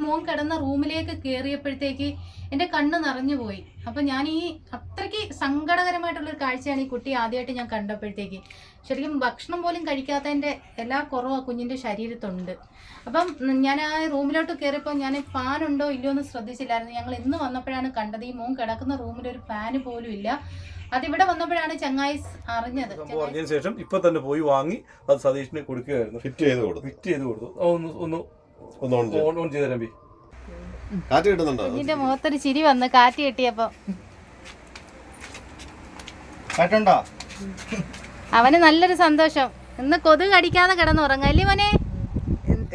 മോൻ കിടന്ന റൂമിലേക്ക് കയറിയപ്പോഴത്തേക്ക് എൻ്റെ കണ്ണ് നിറഞ്ഞു പോയി. അപ്പം ഞാൻ ഈ അത്രയ്ക്ക് സങ്കടകരമായിട്ടുള്ളൊരു കാഴ്ചയാണ് ഈ കുട്ടി ആദ്യമായിട്ട് ഞാൻ കണ്ടപ്പോഴത്തേക്ക്. ശരിക്കും ഭക്ഷണം പോലും കഴിക്കാത്തതിൻ്റെ എല്ലാ കുറവും ആ കുഞ്ഞിൻ്റെ ശരീരത്തുണ്ട്. അപ്പം ഞാൻ ആ റൂമിലോട്ട് കയറിയപ്പോൾ ഞാൻ ഫാൻ ഉണ്ടോ ഇല്ലയോ എന്ന് ശ്രദ്ധിച്ചില്ലായിരുന്നു. ഞങ്ങൾ ഇന്ന് വന്നപ്പോഴാണ് കണ്ടത് ഈ മോൻ കിടക്കുന്ന റൂമിൽ ഒരു ഫാന് പോലും ഇല്ല. അതിവിടെ വന്നപ്പോഴാണ് ചങ്ങായി അറിഞ്ഞത്. അറിഞ്ഞതിന് ശേഷം ഇപ്പൊ തന്നെ പോയി വാങ്ങി അത് സതീഷിനെ കൊടുക്കുകയായിരുന്നു. ഫിറ്റ് ചെയ്ത് കൊടുത്തു. ഒന്ന് ഓൺ ചെയ്ത് തരാം. കാറ്റ് കിട്ടുന്നുണ്ടോ? കുഞ്ഞിന്റെ മുഖത്തൊരു ചിരി വന്ന് കാറ്റ് കിട്ടിയപ്പോ. കാറ്റുണ്ടോ? അവന് നല്ലൊരു സന്തോഷം. ഇന്ന് കൊതുക് കടിക്കാതെ കിടന്നുറങ്ങാം അല്ലേ മോനെ?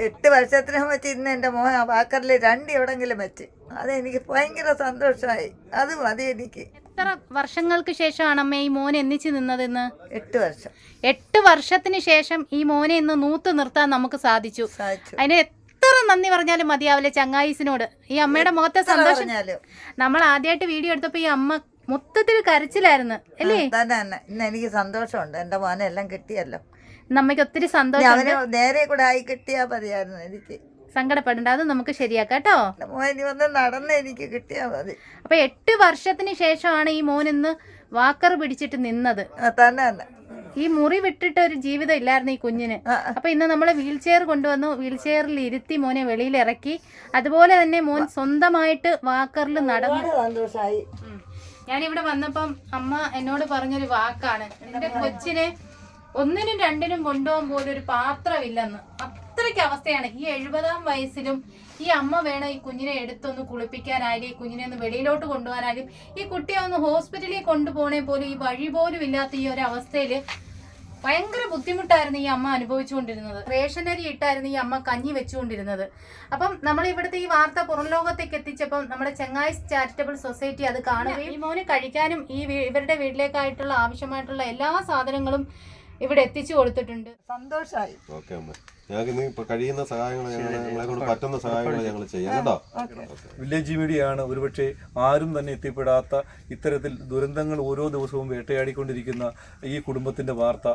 8 വർഷത്തിനും വെച്ച് ഇന്ന് എൻ്റെ മോൻ ആ വാക്കറിൽ 2 എവിടെങ്കിലും വെച്ച് അതെനിക്ക് ഭയങ്കര സന്തോഷമായി. അത് മതി എനിക്ക്. എത്ര വർഷങ്ങൾക്ക് ശേഷമാണ് അമ്മ ഈ മോനെ ഒന്നിച്ച് നിന്നത്? ഇന്ന് 8 വർഷം. 8 വർഷത്തിന് ശേഷം ഈ മോനെ ഇന്ന് നൂത്ത് നിർത്താൻ നമുക്ക് സാധിച്ചു. അതിന് എത്ര നന്ദി പറഞ്ഞാലും മതിയാവില്ല ചങ്ങായിസിനോട്. ഈ അമ്മയുടെ മുഖത്തെ സന്തോഷം. നമ്മൾ ആദ്യമായിട്ട് വീഡിയോ എടുത്തപ്പോ ഈ അമ്മ മൊത്തത്തിൽ കരച്ചിലായിരുന്നു അല്ലേ? തന്നെ ഇന്ന് എനിക്ക് സന്തോഷമുണ്ട്. എൻ്റെ മോനെ എല്ലാം കിട്ടിയല്ലോ. നമ്മക്ക് ഒത്തിരി സന്തോഷം. അവന് നേരെ കൂടെ ആയി കിട്ടിയാ മതിയായിരുന്നു. എനിക്ക് സങ്കടപ്പെടണ്ട, അത് നമുക്ക് ശരിയാക്കാം കേട്ടോ. മോനി വന്ന് നടന്ന് എനിക്ക് കിട്ടിയാ മതി. അപ്പൊ 8 വർഷത്തിന് ശേഷമാണ് ഈ മോൻ ഇന്ന് വാക്കർ പിടിച്ചിട്ട് നിന്നത്. തന്നെ ഈ മുറി വിട്ടിട്ട് ഒരു ജീവിതം ഇല്ലായിരുന്നു ഈ കുഞ്ഞിന്. അപ്പൊ ഇന്ന് നമ്മള് വീൽ ചെയർ കൊണ്ടുവന്നു, വീൽ ചെയറിൽ ഇരുത്തി മോനെ വെളിയിൽ ഇറക്കി. അതുപോലെ തന്നെ മോൻ സ്വന്തമായിട്ട് വാക്കറിൽ നടന്നു. സന്തോഷമായി. ഞാനിവിടെ വന്നപ്പം അമ്മ എന്നോട് പറഞ്ഞൊരു വാക്കാണ്, എന്റെ കൊച്ചിനെ 1നും 2നും കൊണ്ടുപോകാൻ പോലും ഒരു പാത്രമില്ലെന്ന്. അത്രയ്ക്ക് അവസ്ഥയാണ്. ഈ 70-ാം വയസ്സിലും ഈ അമ്മ വേണം ഈ കുഞ്ഞിനെ എടുത്തൊന്ന് കുളിപ്പിക്കാനായാലും ഈ കുഞ്ഞിനെ ഒന്ന് വെളിയിലോട്ട് കൊണ്ടുപോകാനായാലും ഈ കുട്ടിയെ ഒന്ന് ഹോസ്പിറ്റലിൽ കൊണ്ടുപോകണേ പോലും ഈ വഴി പോലും ഇല്ലാത്ത ഈ ഒരു അവസ്ഥയിൽ ഭയങ്കര ബുദ്ധിമുട്ടായിരുന്നു ഈ അമ്മ അനുഭവിച്ചുകൊണ്ടിരുന്നത്. റേഷനരി ഇട്ടായിരുന്നു ഈ അമ്മ കഞ്ഞി വെച്ചുകൊണ്ടിരുന്നത്. അപ്പം നമ്മൾ ഇവിടുത്തെ ഈ വാർത്ത പുറം ലോകത്തേക്ക് എത്തിച്ചപ്പം നമ്മുടെ ചെങ്ങായി ചാരിറ്റബിൾ സൊസൈറ്റി അത് കാണുകയും ഈ മോന് കഴിക്കാനും ഈ ഇവരുടെ വീട്ടിലേക്കായിട്ടുള്ള ആവശ്യമായിട്ടുള്ള എല്ലാ സാധനങ്ങളും ഇവിടെ എത്തിച്ചു കൊടുത്തിട്ടുണ്ട്. സന്തോഷമായി. ഓക്കെ അമ്മ, ഞങ്ങൾക്ക് ഇപ്പൊ കഴിയുന്ന സഹായങ്ങൾ ഞങ്ങളെ കൊണ്ട് പറ്റുന്ന സഹായങ്ങൾ ഞങ്ങൾ ചെയ്യാം കേട്ടോ. വില്ലേജ് മീഡിയയാണ് ഒരുപക്ഷെ ആരും തന്നെ എത്തിപ്പെടാത്ത ഇത്തരത്തിൽ ദുരന്തങ്ങൾ ഓരോ ദിവസവും വേട്ടയാടിക്കൊണ്ടിരിക്കുന്ന ഈ കുടുംബത്തിന്റെ വാർത്ത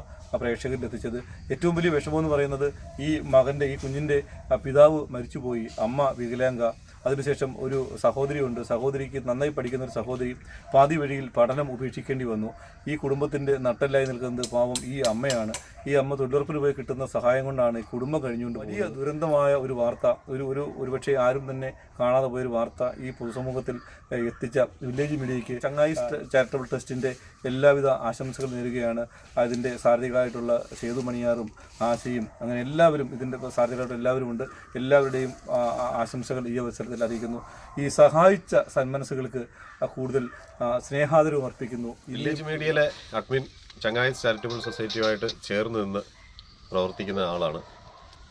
പ്രേക്ഷകരിൽ എത്തിച്ചത്. ഏറ്റവും വലിയ വിഷമമെന്ന് പറയുന്നത് ഈ മകന്റെ ഈ കുഞ്ഞിന്റെ പിതാവ് മരിച്ചുപോയി, അമ്മ വികലാംഗ, അതിനുശേഷം ഒരു സഹോദരിയുണ്ട്. സഹോദരിക്ക് നന്നായി പഠിക്കുന്ന ഒരു സഹോദരി പാതി വഴിയിൽ പഠനം ഉപേക്ഷിക്കേണ്ടി വന്നു. ഈ കുടുംബത്തിൻ്റെ നട്ടെല്ലായി നിൽക്കുന്നത് പാവം ഈ അമ്മയാണ്. ഈ അമ്മ തൊഴിലുറപ്പിന് പോയി കിട്ടുന്ന സഹായം കൊണ്ടാണ് ഈ കുടുംബം കഴിഞ്ഞുകൊണ്ട് വലിയ ദുരന്തമായ ഒരു വാർത്ത, ഒരുപക്ഷെ ആരും തന്നെ കാണാതെ പോയൊരു വാർത്ത ഈ പൊതുസമൂഹത്തിൽ എത്തിച്ച വില്ലേജ് മീഡിയയ്ക്ക് ചങ്ങായി ചാരിറ്റബിൾ ട്രസ്റ്റിൻ്റെ എല്ലാവിധ ആശംസകൾ നേരുകയാണ്. അതിൻ്റെ സാരഥികളായിട്ടുള്ള സേതുമണിയാറും ആശയും അങ്ങനെ എല്ലാവരും ഇതിൻ്റെ സാരഥികളായിട്ട് എല്ലാവരും ഉണ്ട്. എല്ലാവരുടെയും ആശംസകൾ ഈ അവസരത്തിൽ അറിയിക്കുന്നു. ഈ സഹായിച്ച സന്മനസ്സുകൾക്ക് കൂടുതൽ സ്നേഹാദരവും അർപ്പിക്കുന്നു. വില്ലേജ് മീഡിയയിലെ അഡ്മിൻ ചങ്ങായി ചാരിറ്റബിൾ സൊസൈറ്റിയുമായിട്ട് ചേർന്ന് നിന്ന് പ്രവർത്തിക്കുന്ന ആളാണ്.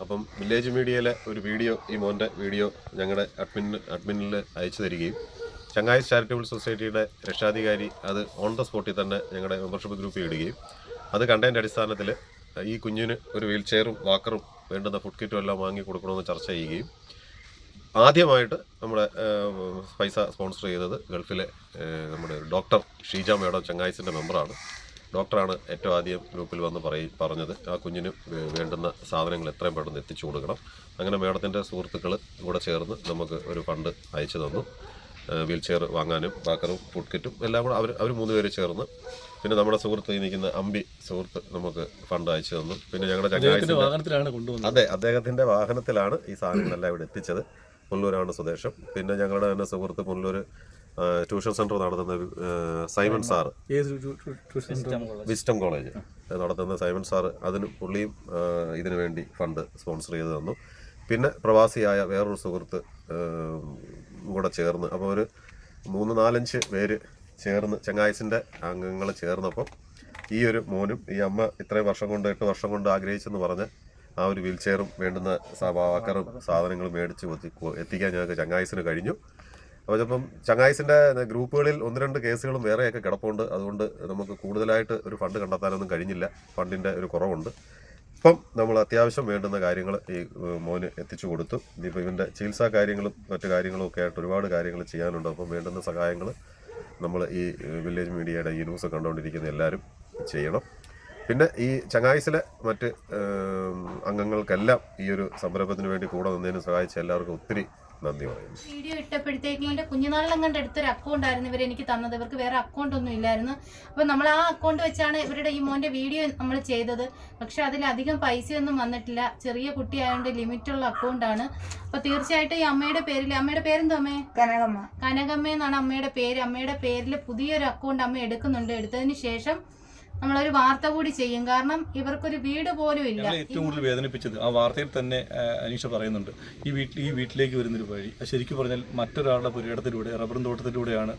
അപ്പം വില്ലേജ് മീഡിയയിലെ ഒരു വീഡിയോ, ഈ മോൻ്റെ വീഡിയോ ഞങ്ങളുടെ അഡ്മിനിൽ അയച്ചു തരികയും ചങ്ങായി ചാരിറ്റബിൾ സൊസൈറ്റിയുടെ രക്ഷാധികാരി അത് ഓൺ ദ സ്പോട്ടിൽ തന്നെ ഞങ്ങളുടെ മെമ്പർഷിപ്പ് ഗ്രൂപ്പിൽ ഇടുകയും അത് കണ്ടതിൻ്റെ അടിസ്ഥാനത്തിൽ ഈ കുഞ്ഞിന് ഒരു വീൽ ചെയറും വാക്കറും വേണ്ടുന്ന ഫുഡ് കിറ്റും എല്ലാം വാങ്ങി കൊടുക്കണമെന്ന് ചർച്ച ചെയ്യുകയും ആദ്യമായിട്ട് നമ്മുടെ പൈസ സ്പോൺസർ ചെയ്തത് ഗൾഫിലെ നമ്മുടെ ഡോക്ടർ ഷീജ മേഡം ചങ്ങായിസിൻ്റെ മെമ്പറാണ്. ഡോക്ടറാണ് ഏറ്റവും ആദ്യം ഗ്രൂപ്പിൽ വന്ന് പറഞ്ഞത് ആ കുഞ്ഞിന് വേണ്ടുന്ന സാധനങ്ങൾ എത്രയും പെട്ടെന്ന് എത്തിച്ചു കൊടുക്കണം. അങ്ങനെ മേഡത്തിൻ്റെ സുഹൃത്തുക്കൾ കൂടെ ചേർന്ന് നമുക്ക് ഒരു ഫണ്ട് അയച്ചു തന്നു. വീൽ ചെയർ വാങ്ങാനും വാക്കറും ഫുഡ് കിറ്റും എല്ലാം കൂടെ അവർ 3 പേര് ചേർന്ന്, പിന്നെ നമ്മുടെ സുഹൃത്ത് നിൽക്കുന്ന അമ്പി സുഹൃത്ത് നമുക്ക് ഫണ്ട് അയച്ചു തന്നു. പിന്നെ ഞങ്ങളുടെ ചങ്ങായി അതെ അദ്ദേഹത്തിൻ്റെ വാഹനത്തിലാണ് ഈ സാധനങ്ങളെല്ലാം ഇവിടെ എത്തിച്ചത്. മുല്ലൂരാണ് സ്വദേശം. പിന്നെ ഞങ്ങളുടെ തന്നെ സുഹൃത്ത് മുല്ലൂർ ട്യൂഷൻ സെൻറ്റർ നടത്തുന്ന സൈമൺ സാറ്, വിസ്റ്റം കോളേജ് നടത്തുന്ന സൈമൺ സാറ്, പുള്ളിയും ഇതിനു വേണ്ടി ഫണ്ട് സ്പോൺസർ ചെയ്ത് തന്നു. പിന്നെ പ്രവാസിയായ വേറൊരു സുഹൃത്ത് കൂടെ ചേർന്ന്, അപ്പോൾ ഒരു 3-4-5 പേര് ചേർന്ന് ചങ്ങായിസിൻ്റെ അംഗങ്ങൾ ചേർന്നപ്പം ഈ ഒരു മോനും ഈ അമ്മ ഇത്രയും വർഷം കൊണ്ട് 8 വർഷം കൊണ്ട് ആഗ്രഹിച്ചെന്ന് പറഞ്ഞ് ആ ഒരു വീൽ ചെയറും വേണ്ടുന്ന വാക്കറും സാധനങ്ങളും മേടിച്ച് എത്തിക്കാൻ ഞങ്ങൾക്ക് ചങ്ങായിസിന് കഴിഞ്ഞു. അപ്പോൾ ചിലപ്പം ചങ്ങായിസിൻ്റെ ഗ്രൂപ്പുകളിൽ 1-2 കേസുകളും വേറെയൊക്കെ കിടപ്പുണ്ട്. അതുകൊണ്ട് നമുക്ക് കൂടുതലായിട്ട് ഒരു ഫണ്ട് കണ്ടെത്താനൊന്നും കഴിഞ്ഞില്ല. ഫണ്ടിൻ്റെ ഒരു കുറവുണ്ട്. ഇപ്പം നമ്മൾ അത്യാവശ്യം വേണ്ടുന്ന കാര്യങ്ങൾ ഈ മോന് എത്തിച്ചു കൊടുത്തു. ഇനിയിപ്പോൾ ഇവൻ്റെ ചികിത്സാ കാര്യങ്ങളും മറ്റു കാര്യങ്ങളും ഒക്കെ ആയിട്ട് ഒരുപാട് കാര്യങ്ങൾ ചെയ്യാനുണ്ട്. അപ്പം വേണ്ടുന്ന സഹായങ്ങൾ നമ്മൾ ഈ വില്ലേജ് മീഡിയയുടെ ഈ ന്യൂസ് കണ്ടുകൊണ്ടിരിക്കുന്ന എല്ലാവരും ചെയ്യണം. പിന്നെ ഈ ചങ്ങായിസിലെ മറ്റ് അംഗങ്ങൾക്കെല്ലാം ഈ ഒരു സംരംഭത്തിന് വേണ്ടി കൂടെ നിന്നതിന് സഹായിച്ച എല്ലാവർക്കും ഒത്തിരി നന്ദി പറയുന്നു. വീഡിയോ ഇട്ടപ്പോഴത്തേക്കും എൻ്റെ കുഞ്ഞുനാളിലും കണ്ട് എടുത്തൊരു അക്കൗണ്ട് ആയിരുന്നു ഇവർ എനിക്ക് തന്നത്. ഇവർക്ക് വേറെ അക്കൗണ്ട് ഒന്നും ഇല്ലായിരുന്നു. അപ്പോൾ നമ്മൾ ആ അക്കൗണ്ട് വെച്ചാണ് ഇവരുടെ ഈ മോൻ്റെ വീഡിയോ നമ്മൾ ചെയ്തത്. പക്ഷെ അതിലധികം പൈസയൊന്നും വന്നിട്ടില്ല. ചെറിയ കുട്ടിയായതുകൊണ്ട് ലിമിറ്റുള്ള അക്കൗണ്ടാണ്. അപ്പോൾ തീർച്ചയായിട്ടും ഈ അമ്മയുടെ പേരെന്തോ അമ്മേ? കനകമ്മ എന്നാണ് അമ്മയുടെ പേര്. അമ്മയുടെ പേരിൽ പുതിയൊരു അക്കൗണ്ട് അമ്മ എടുക്കുന്നുണ്ട്. എടുത്തതിന് ശേഷം നമ്മളൊരു വാർത്ത കൂടി ചെയ്യും. കാരണം ഇവർക്കൊരു വീട് പോലും ഇല്ല. ഏറ്റവും കൂടുതൽ വേദനിപ്പിച്ചത് ആ വാർത്തയിൽ തന്നെ അനീഷ പറയുന്നുണ്ട്, ഈ വീട്ടിലേക്ക് വരുന്നൊരു വഴി ശരിക്കും പറഞ്ഞാൽ മറ്റൊരാളുടെ പുരയിടത്തിലൂടെ റബ്ബറും തോട്ടത്തിലൂടെയാണ്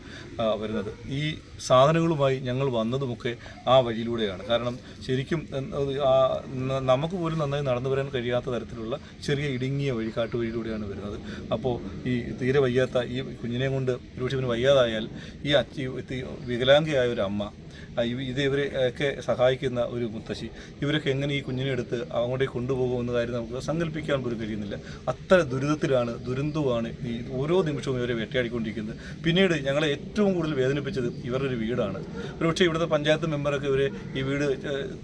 വരുന്നത്. ഈ സാധനങ്ങളുമായി ഞങ്ങൾ വന്നതുമൊക്കെ ആ വഴിയിലൂടെയാണ്. കാരണം ശരിക്കും നമുക്ക് പോലും നന്നായി നടന്നു വരാൻ കഴിയാത്ത തരത്തിലുള്ള ചെറിയ ഇടുങ്ങിയ വഴി, കാട്ടുവഴിയിലൂടെയാണ് വരുന്നത്. അപ്പോൾ ഈ തീരെ വയ്യാത്ത ഈ കുഞ്ഞിനെ കൊണ്ട് ഒരുപക്ഷെ വയ്യാതായാൽ ഈ വികലാംഗയായ ഒരു അമ്മ, ഇവരെ ഒക്കെ സഹായിക്കുന്ന ഒരു മുത്തശ്ശി, ഇവരൊക്കെ എങ്ങനെ ഈ കുഞ്ഞിനെ എടുത്ത് അങ്ങോട്ടേക്ക് കൊണ്ടുപോകുമെന്ന കാര്യം നമുക്ക് സങ്കല്പിക്കാൻ പോലും കഴിയുന്നില്ല. അത്ര ദുരന്തവുമാണ് ഈ ഓരോ നിമിഷവും ഇവരെ വേട്ടയാടിക്കൊണ്ടിരിക്കുന്നത്. പിന്നീട് ഞങ്ങളെ ഏറ്റവും കൂടുതൽ വേദനിപ്പിച്ചത് ഇവരുടെ ഒരു വീടാണ്. ഒരുപക്ഷെ ഇവിടുത്തെ പഞ്ചായത്ത് മെമ്പറൊക്കെ ഇവരെ ഈ വീട്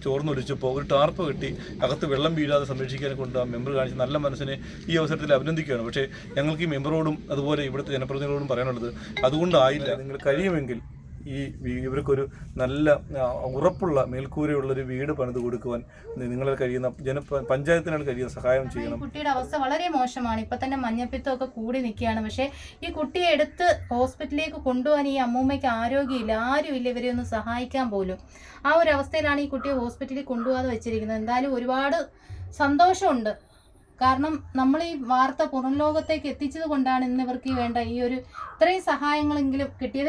ചോർന്നൊലിച്ചപ്പോൾ ഒരു ടാർപ്പ് കെട്ടി അകത്ത് വെള്ളം വീഴാതെ സംരക്ഷിക്കാനെ കൊണ്ട് ആ മെമ്പർ കാണിച്ച നല്ല മനസ്സിനെ ഈ അവസരത്തിൽ അഭിനന്ദിക്കുകയാണ്. പക്ഷേ ഞങ്ങൾക്ക് ഈ മെമ്പറോടും അതുപോലെ ഇവിടുത്തെ ജനപ്രതിനിധികളോടും പറയാനുള്ളത്, അതുകൊണ്ടായില്ല, നിങ്ങൾ കഴിയുമെങ്കിൽ ഇവർക്കൊരു നല്ല ഉറപ്പുള്ള മേൽക്കൂരയുള്ളൊരു വീട് പണിത് കൊടുക്കുവാൻ നിങ്ങളെ കഴിയുന്ന പഞ്ചായത്തിനാൽ കഴിയുന്ന സഹായം ചെയ്യണം. കുട്ടിയുടെ അവസ്ഥ വളരെ മോശമാണ്. ഇപ്പൊ തന്നെ മഞ്ഞപ്പിത്തമൊക്കെ കൂടി നിൽക്കുകയാണ്. പക്ഷേ ഈ കുട്ടിയെ എടുത്ത് ഹോസ്പിറ്റലിലേക്ക് കൊണ്ടുപോകാൻ ഈ അമ്മൂമ്മയ്ക്ക് ആരോഗ്യമില്ല, ആരുമില്ല ഇവരെ ഒന്ന് സഹായിക്കാൻ പോലും. ആ ഒരു അവസ്ഥയിലാണ് ഈ കുട്ടിയെ ഹോസ്പിറ്റലിൽ കൊണ്ടുപോകാതെ വെച്ചിരിക്കുന്നത്. എന്തായാലും ഒരുപാട് സന്തോഷമുണ്ട്. കാരണം നമ്മൾ ഈ വാർത്ത പുറം ലോകത്തേക്ക് എത്തിച്ചത് കൊണ്ടാണ് ഇന്ന് ഇവർക്ക് വേണ്ട ഈ ഒരു ഇത്രയും സഹായങ്ങളെങ്കിലും കിട്ടിയത്.